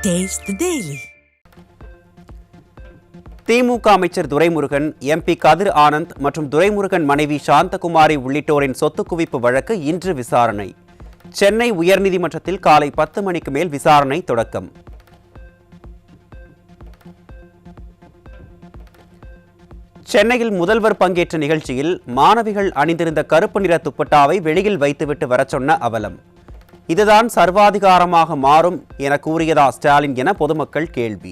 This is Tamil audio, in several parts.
Taste the Daily. திமுக அமைச்சர் துரைமுருகன், எம்பி கதிர் ஆனந்த் மற்றும் துரைமுருகன் மனைவி சாந்தகுமாரி உள்ளிட்டோரின் சொத்து குவிப்பு வழக்கு இன்று விசாரணை. சென்னை உயர்நீதிமன்றத்தில் காலை 10 மணிக்கு மேல் விசாரணை தொடக்கம். சென்னையில் முதல்வர் பங்கேற்ற நிகழ்ச்சியில் மாணவிகள் அணிந்திருந்த கருப்பு நிற துப்பட்டாவை வெளியில் வைத்துவிட்டு வர சொன்ன அவலம். இதுதான் சர்வாதிகாரமாக மாறும் என கூறியதா ஸ்டாலின் என பொதுமக்கள் கேள்வி.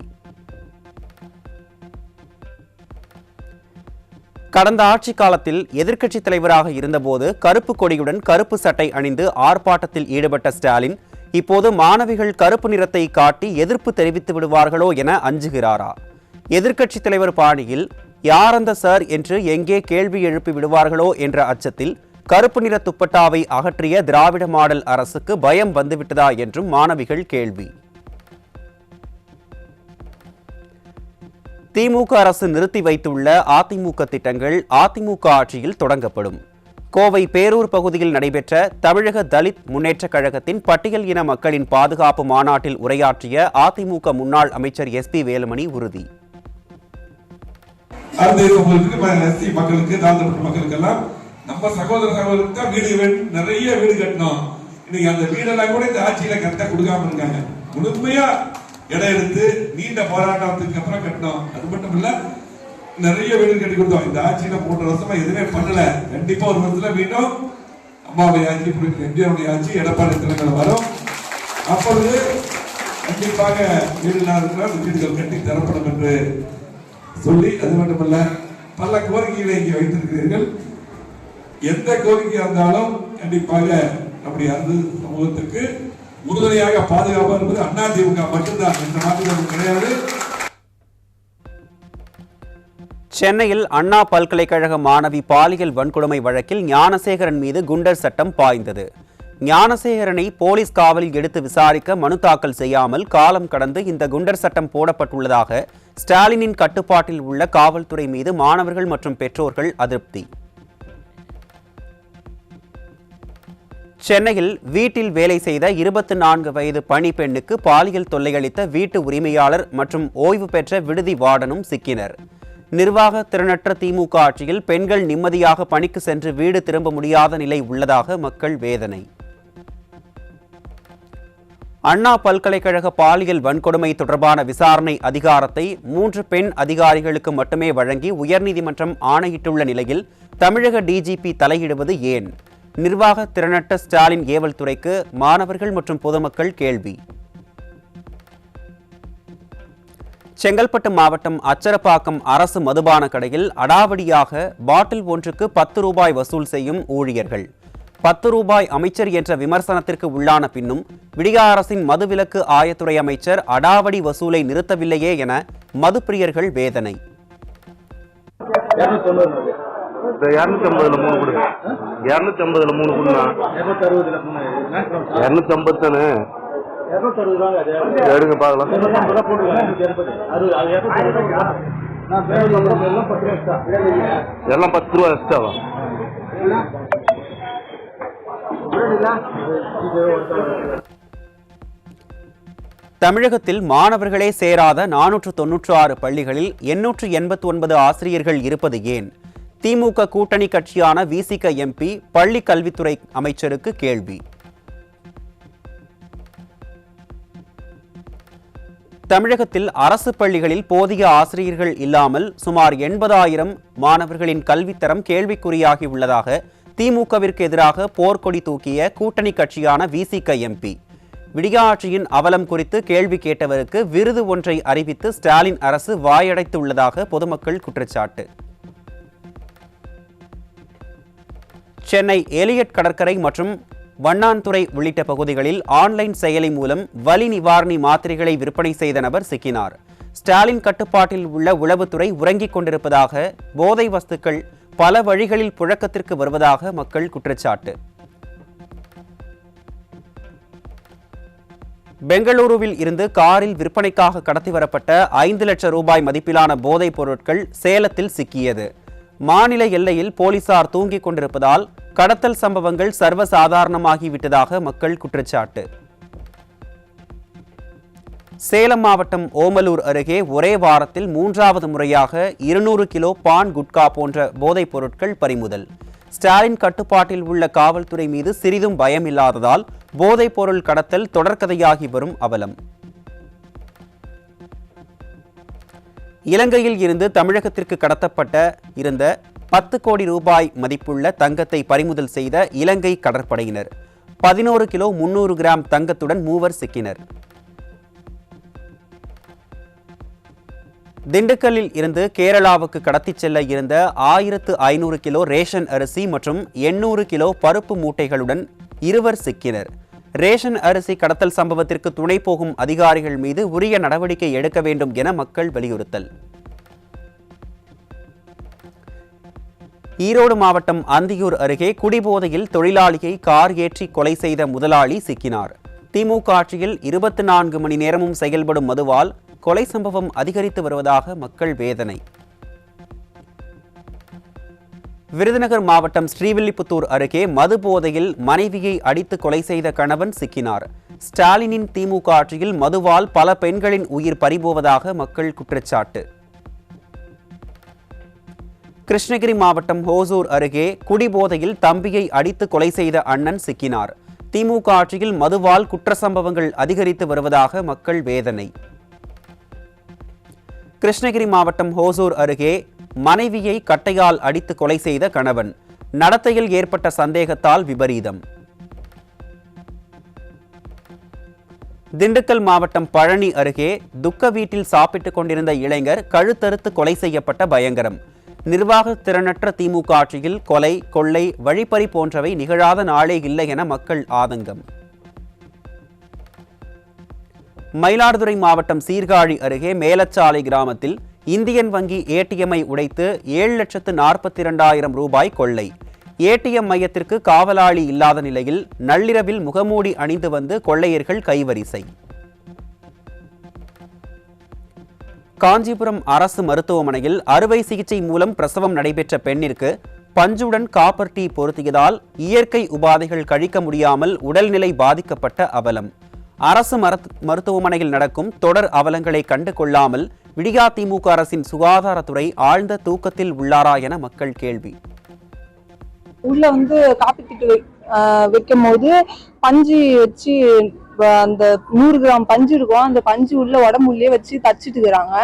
கடந்த ஆட்சி காலத்தில் எதிர்க்கட்சித் தலைவராக இருந்தபோது கருப்பு கொடியுடன் கருப்பு சட்டை அணிந்து ஆர்ப்பாட்டத்தில் ஈடுபட்ட ஸ்டாலின் இப்போது மாணவிகள் கருப்பு நிறத்தை காட்டி எதிர்ப்பு தெரிவித்து விடுவார்களோ என அஞ்சுகிறாரா? எதிர்க்கட்சித் தலைவர் பாணியில் யார் அந்த சார் என்று எங்கே கேள்வி எழுப்பி விடுவார்களோ என்ற அச்சத்தில் கருப்பு நிற துப்பட்டாவை அகற்றிய திராவிட மாடல் அரசுக்கு பயம் வந்துவிட்டதா என்றும் மாணவிகள் கேள்வி. திமுக அரசு நிறுத்தி வைத்துள்ள அதிமுக திட்டங்கள் அதிமுக ஆட்சியில் தொடங்கப்படும். கோவை பேரூர் பகுதியில் நடைபெற்ற தமிழக தலித் முன்னேற்றக் கழகத்தின் பட்டியல் இன மக்களின் பாதுகாப்பு மாநாட்டில் உரையாற்றிய அதிமுக முன்னாள் அமைச்சர் SP வேலுமணி உறுதி. நம்ம சகோதரர்களுக்கு தான் நிறைய வீடு கட்டணும். இன்னைக்கு அந்த வீடெல்லாம் கூட இந்த ஆட்சியில கரெக்டா கொடுக்காம இருக்காங்க. முழுமையா இடம் எடுத்து நீண்ட போராட்டத்துக்கு அப்புறம் கட்டணும். அது மட்டும் இல்ல நிறைய வீடு கட்டி கொடுத்தோம். இந்த ஆட்சியில 3 வருஷமா எதுவுமே பண்ணல. கண்டிப்பா ஒரு வருஷத்துல மீண்டும் அம்மாவுடைய ஆட்சி, எம்ஜிஆருடைய ஆட்சி, எடப்பாடி தலைமையில வரும். அப்பொழுது கண்டிப்பாக வீடுகள் கட்டி தரப்படும் என்று சொல்லி, அது மட்டுமல்ல பல கோரிக்கைகளை இங்கே வைத்திருக்கிறீர்கள். எந்த கோரிக்கை இருந்தாலும் கண்டிப்பாக நம்முடைய அரசு சமூகத்துக்கு உறுதுணையாக பாதுகாப்பு என்பது அதிமுக மட்டும்தான், என்ற மாற்றம் கிடையாது. சென்னையில் அண்ணா பல்கலைக்கழக மாணவி பாலியல் வன்கொடுமை வழக்கில் ஞானசேகரன் மீது குண்டர் சட்டம் பாய்ந்தது. ஞானசேகரனை போலீஸ் காவலில் எடுத்து விசாரிக்க மனு தாக்கல் செய்யாமல் காலம் கடந்து இந்த குண்டர் சட்டம் போடப்பட்டுள்ளதாக ஸ்டாலினின் கட்டுப்பாட்டில் உள்ள காவல்துறை மீது மாணவர்கள் மற்றும் பெற்றோர்கள் அதிருப்தி. சென்னையில் வீட்டில் வேலை செய்த 24 வயது பணி பெண்ணுக்கு பாலியல் தொல்லையளித்த வீட்டு உரிமையாளர் மற்றும் ஓய்வு பெற்ற விடுதி வார்டனும் சிக்கினர். நிர்வாக திறனற்ற திமுக ஆட்சியில் பெண்கள் நிம்மதியாக பணிக்கு சென்று வீடு திரும்ப முடியாத நிலை உள்ளதாக மக்கள் வேதனை. அண்ணா பல்கலைக்கழக பாலியல் வன்கொடுமை தொடர்பான விசாரணை அதிகாரத்தை 3 பெண் அதிகாரிகளுக்கு மட்டுமே வழங்கி உயர்நீதிமன்றம் ஆணையிட்டுள்ள நிலையில் தமிழக DGP தலையிடுவது ஏன்? நிர்வாக திறனற்ற ஸ்டாலின் ஏவல் துறைக்கு மாணவர்கள் மற்றும் பொதுமக்கள் கேள்வி. செங்கல்பட்டு மாவட்டம் அச்சரப்பாக்கம் அரசு மதுபான கடையில் அடாவடியாக பாட்டில் ஒன்றுக்கு 10 ரூபாய் வசூல் செய்யும் ஊழியர்கள். 10 ரூபாய் அமைச்சர் என்ற விமர்சனத்திற்கு உள்ளான பின்னும் விடியா அரசின் மதுவிலக்கு ஆயத்துறை அமைச்சர் அடாவடி வசூலை நிறுத்தவில்லையே என மதுப்பிரியர்கள் வேதனை. 250 3 கொடுங்க. 250 3 கொடுங்க. 250 தானே எடுங்க பார்க்கலாம். எல்லாம் 10 ரூபா எக்ஸ்ட்ராவா? தமிழகத்தில் மாணவர்களே சேராத 496 பள்ளிகளில் 889 ஆசிரியர்கள் இருப்பது ஏன்? திமுக கூட்டணி கட்சியான விசிக MP பள்ளி கல்வித்துறை அமைச்சருக்கு கேள்வி. தமிழகத்தில் அரசு பள்ளிகளில் போதிய ஆசிரியர்கள் இல்லாமல் சுமார் 80,000 மாணவர்களின் கல்வித்தரம் கேள்விக்குறியாகி உள்ளதாக திமுகவிற்கு எதிராக போர்க்கொடி தூக்கிய கூட்டணி கட்சியான விசிக MP. விடியா ஆட்சியின் அவலம் குறித்து கேள்வி கேட்டவருக்கு விருது ஒன்றை அறிவித்து ஸ்டாலின் அரசு வாயடைத்துள்ளதாக பொதுமக்கள் குற்றச்சாட்டு. சென்னை எலியட் கடற்கரை மற்றும் வண்ணான்துறை உள்ளிட்ட பகுதிகளில் ஆன்லைன் செயலி மூலம் வலி நிவாரணி மாத்திரைகளை விற்பனை செய்த நபர் சிக்கினார். ஸ்டாலின் கட்டுப்பாட்டில் உள்ள உளவுத்துறை உறங்கிக் கொண்டிருப்பதாக, போதை வஸ்துக்கள் பல வழிகளில் புழக்கத்திற்கு வருவதாக மக்கள் குற்றச்சாட்டு. பெங்களூருவில் இருந்து காரில் விற்பனைக்காக கடத்தி வரப்பட்ட 5 லட்சம் ரூபாய் மதிப்பிலான போதைப் பொருட்கள் சேலத்தில் சிக்கியது. மாநில எல்லையில் போலீசார் தூங்கிக் கொண்டிருப்பதால் கடத்தல் சம்பவங்கள் சர்வசாதாரணமாகிவிட்டதாக மக்கள் குற்றச்சாட்டு. சேலம் மாவட்டம் ஓமலூர் அருகே ஒரே வாரத்தில் 3வது முறையாக 200 கிலோ பான் குட்கா போன்ற போதைப் பொருட்கள் பறிமுதல். ஸ்டாலின் கட்டுப்பாட்டில் உள்ள காவல்துறை மீது சிறிதும் பயம் இல்லாததால் போதைப் பொருள் கடத்தல் தொடர்கதையாகி வரும் அவலம். இலங்கையில் இருந்து தமிழகத்திற்கு கடத்தப்பட்ட இருந்த 10 கோடி ரூபாய் மதிப்புள்ள தங்கத்தை பறிமுதல் செய்த இலங்கை கடற்படையினர். 11 கிலோ 300 கிராம் தங்கத்துடன் 3 சிக்கினர். திண்டுக்கல்லில் இருந்து கேரளாவுக்கு கடத்திச் செல்ல இருந்த 1500 கிலோ ரேஷன் அரிசி மற்றும் 800 கிலோ பருப்பு மூட்டைகளுடன் 2 சிக்கினர். ரேஷன் அரிசி கடத்தல் சம்பவத்திற்கு துணை போகும் அதிகாரிகள் மீது உரிய நடவடிக்கை எடுக்க வேண்டும் என மக்கள் வலியுறுத்தல். ஈரோடு மாவட்டம் அந்தியூர் அருகே குடிபோதையில் தொழிலாளியை கார் ஏற்றி கொலை செய்த முதலாளி சிக்கினார். திமுக ஆட்சியில் 24 மணி நேரமும் செயல்படும் மதுவால் கொலை சம்பவம் அதிகரித்து வருவதாக மக்கள் வேதனை. விருதுநகர் மாவட்டம் ஸ்ரீவில்லிபுத்தூர் அருகே மது போதையில் மனைவியை அடித்து கொலை செய்த கணவன் சிக்கினார். ஸ்டாலினின் திமுக ஆட்சியில் மதுவால் பல பெண்களின் உயிர் பறிபோவதாக மக்கள் குற்றச்சாட்டு. கிருஷ்ணகிரி மாவட்டம் ஹோசூர் அருகே குடிபோதையில் தம்பியை அடித்து கொலை செய்த அண்ணன் சிக்கினார். திமுக ஆட்சியில் மதுவால் குற்ற சம்பவங்கள் அதிகரித்து வருவதாக மக்கள் வேதனை. கிருஷ்ணகிரி மாவட்டம் ஹோசூர் அருகே மனைவியை கட்டையால் அடித்து கொலை செய்த கணவன். நடத்தையில் ஏற்பட்ட சந்தேகத்தால் விபரீதம். திண்டுக்கல் மாவட்டம் பழனி அருகே துக்க வீட்டில் சாப்பிட்டுக் கொண்டிருந்த இளைஞர் கழுத்தறுத்து கொலை செய்யப்பட்ட பயங்கரம். நிர்வாக திறனற்ற திமுக ஆட்சியில் கொலை, கொள்ளை, வழிப்பறி போன்றவை நிகழாத நாளே இல்லை என மக்கள் ஆதங்கம். மயிலாடுதுறை மாவட்டம் சீர்காழி அருகே மேலச்சாலை கிராமத்தில் இந்தியன் வங்கி ஏடிஎம்ஐ உடைத்து 7,42,000 ரூபாய் கொள்ளை. ஏடிஎம் மையத்திற்கு காவலாளி இல்லாத நிலையில் நள்ளிரவில் முகமூடி அணிந்து வந்து கொள்ளையர்கள் கைவரிசை. காஞ்சிபுரம் அரசு மருத்துவமனையில் அறுவை சிகிச்சை மூலம் பிரசவம் நடைபெற்ற பெண்ணிற்கு பஞ்சுடன் காப்பர் டீ பொருத்தியதால் இயற்கை உபாதைகள் கழிக்க முடியாமல் உடல்நிலை பாதிக்கப்பட்ட அவலம். அரசு மருத்துவமனையில் நடக்கும் தொடர் அவலங்களை கண்டு கொள்ளாமல் விடியா திமுக அரசின் சுகாதாரத்துறை ஆழ்ந்த தூக்கத்தில் உள்ளாரா என மக்கள் கேள்வி. உள்ள காப்பி திட்டு வைக்கும் போது பஞ்சு வச்சு அந்த 100 கிராம் பஞ்சு இருக்கும், அந்த பஞ்சு உள்ள உடம்புள்ளே வச்சு தச்சுட்டு இருக்கிறாங்க.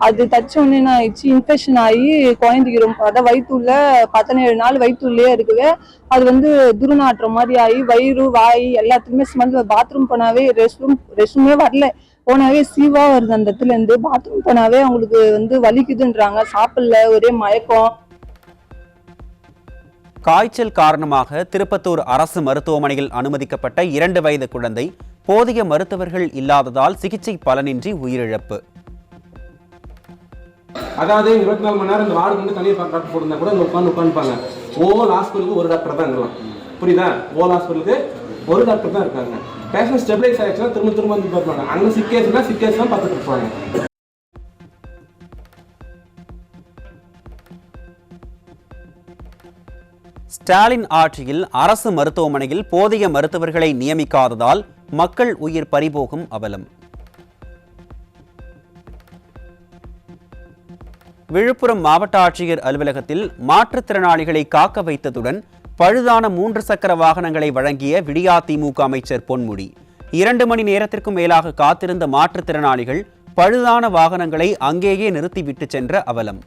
அது தச்ச உடனே என்ன ஆயிடுச்சு, இன்ஃபெக்ஷன் ஆகி குழந்தைக்கிறோம். அதான் வயிற்றுள்ள 17 நாள் வயிற்றுள்ளே இருக்குது. அது துர்நாற்றம் மாதிரி ஆகி வயிறு வாய் எல்லாத்துக்குமே ஸ்மெல். பாத்ரூம் போனாவே ரெஸ்ட்ரூமே வரல, போனாவே சீவா வருது. அந்த இடத்துல இருந்து பாத்ரூம் போனாவே அவங்களுக்கு வலிக்குதுன்றாங்க. சாப்பிடல, ஒரே மயக்கம். காய்ச்சல் காரணமாக திருப்பத்தூர் அரசு மருத்துவமனையில் அனுமதிக்கப்பட்ட 2 வயது குழந்தை போதிய மருத்துவர்கள் இல்லாததால் சிகிச்சை பலனின்றி உயிரிழப்பு. அதாவது 24 மணி நேரம் இந்த வார்டு தனியாக டாக்டர் போட்டிருந்தா கூட உட்காந்துப்பாங்க. ஓல் ஹாஸ்பிட்டலுக்கு ஒரு டாக்டர் தான் இருக்கலாம், புரியுதா? ஓல் ஹாஸ்பிட்டலுக்கு ஒரு டாக்டர் தான் இருக்காங்க. பேஷண்ட் ஸ்டெபிலைஸ் ஆயிடுச்சுன்னா திரும்ப வந்து பார்ப்பாங்க. அங்கே சிக்கேஸ்லாம் பார்த்துட்டு இருப்பாங்க. ஸ்டாலின் ஆட்சியில் அரசு மருத்துவமனையில் போதிய மருத்துவர்களை நியமிக்காததால் மக்கள் உயிர் பறிபோகும் அவலம். விழுப்புரம் மாவட்ட ஆட்சியர் அலுவலகத்தில் மாற்றுத்திறனாளிகளை காக்க வைத்ததுடன் பழுதான 3 சக்கர வாகனங்களை வழங்கிய விடியா திமுக அமைச்சர் பொன்முடி. 2 மணி நேரத்திற்கும் மேலாக காத்திருந்த மாற்றுத்திறனாளிகள் பழுதான வாகனங்களை அங்கேயே நிறுத்திவிட்டு சென்ற அவலம்.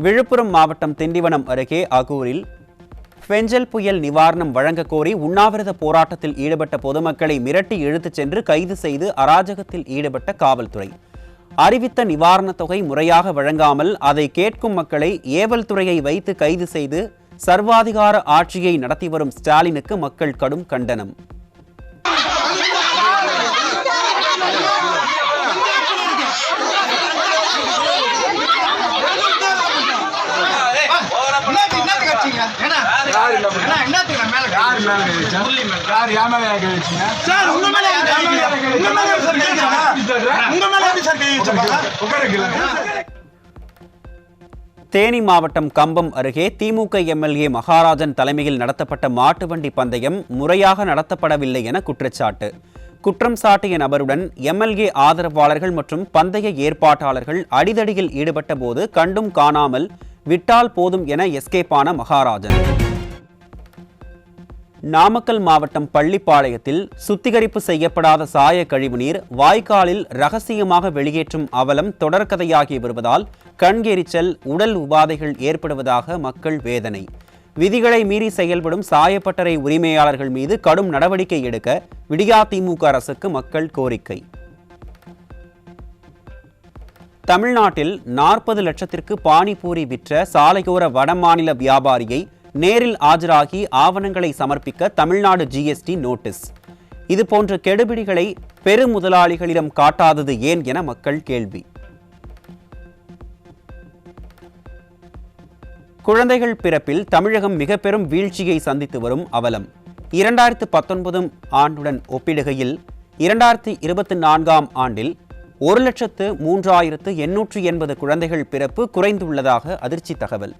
விழுப்புரம் மாவட்டம் திண்டிவனம் அருகே அகூரில் பெஞ்சல் புயல் நிவாரணம் வழங்க கோரி உண்ணாவிரத போராட்டத்தில் ஈடுபட்ட பொதுமக்களை மிரட்டி இழுத்துச் சென்று கைது செய்து அராஜகத்தில் ஈடுபட்ட காவல்துறை. அறிவித்த நிவாரணத் தொகை முறையாக வழங்காமல் அதை கேட்கும் மக்களை ஏவல் துறையை வைத்து கைது செய்து சர்வாதிகார ஆட்சியை நடத்தி வரும் ஸ்டாலினுக்கு மக்கள் கடும் கண்டனம். தேனி மாவட்டம் கம்பம் அருகே திமுக எம்எல்ஏ மகாராஜன் தலைமையில் நடத்தப்பட்ட மாட்டு வண்டி பந்தயம் முறையாக நடத்தப்படவில்லை என குற்றச்சாட்டு. குற்றம் சாட்டிய நபருடன் எம்எல்ஏ ஆதரவாளர்கள் மற்றும் பந்தய ஏற்பாட்டாளர்கள் அடிதடியில் ஈடுபட்ட போது கண்டும் காணாமல் விட்டால் போதும் என எஸ்கேப்பான மகாராஜன். நாமக்கல் மாவட்டம் பள்ளிப்பாளையத்தில் சுத்திகரிப்பு செய்யப்படாத சாய கழிவுநீர் வாய்க்காலில் ரகசியமாக வெளியேற்றும் அவலம் தொடர்கதையாகி வருவதால் கண் எரிச்சல், உடல் உபாதைகள் ஏற்படுவதாக மக்கள் வேதனை. விதிகளை மீறி செயல்படும் சாயப்பட்டறை உரிமையாளர்கள் மீது கடும் நடவடிக்கை எடுக்க விடியா திமுக அரசுக்கு மக்கள் கோரிக்கை. தமிழ்நாட்டில் 40 லட்சத்திற்கு பானிபூரி விற்ற சாலையோர வடமாநில வியாபாரியை நேரில் ஆஜராகி ஆவணங்களை சமர்ப்பிக்க தமிழ்நாடு ஜிஎஸ்டி நோட்டீஸ். இதுபோன்ற கெடுபிடிகளை பெருமுதலாளிகளிடம் காட்டாதது ஏன் என மக்கள் கேள்வி. குழந்தைகள் பிறப்பில் தமிழகம் மிக பெரும் வீழ்ச்சியை சந்தித்து வரும் அவலம். 2019 ஆண்டுடன் ஒப்பிடுகையில் 2024 ஆண்டில் 1,03,880 குழந்தைகள் பிறப்பு குறைந்துள்ளதாக அதிர்ச்சி தகவல்.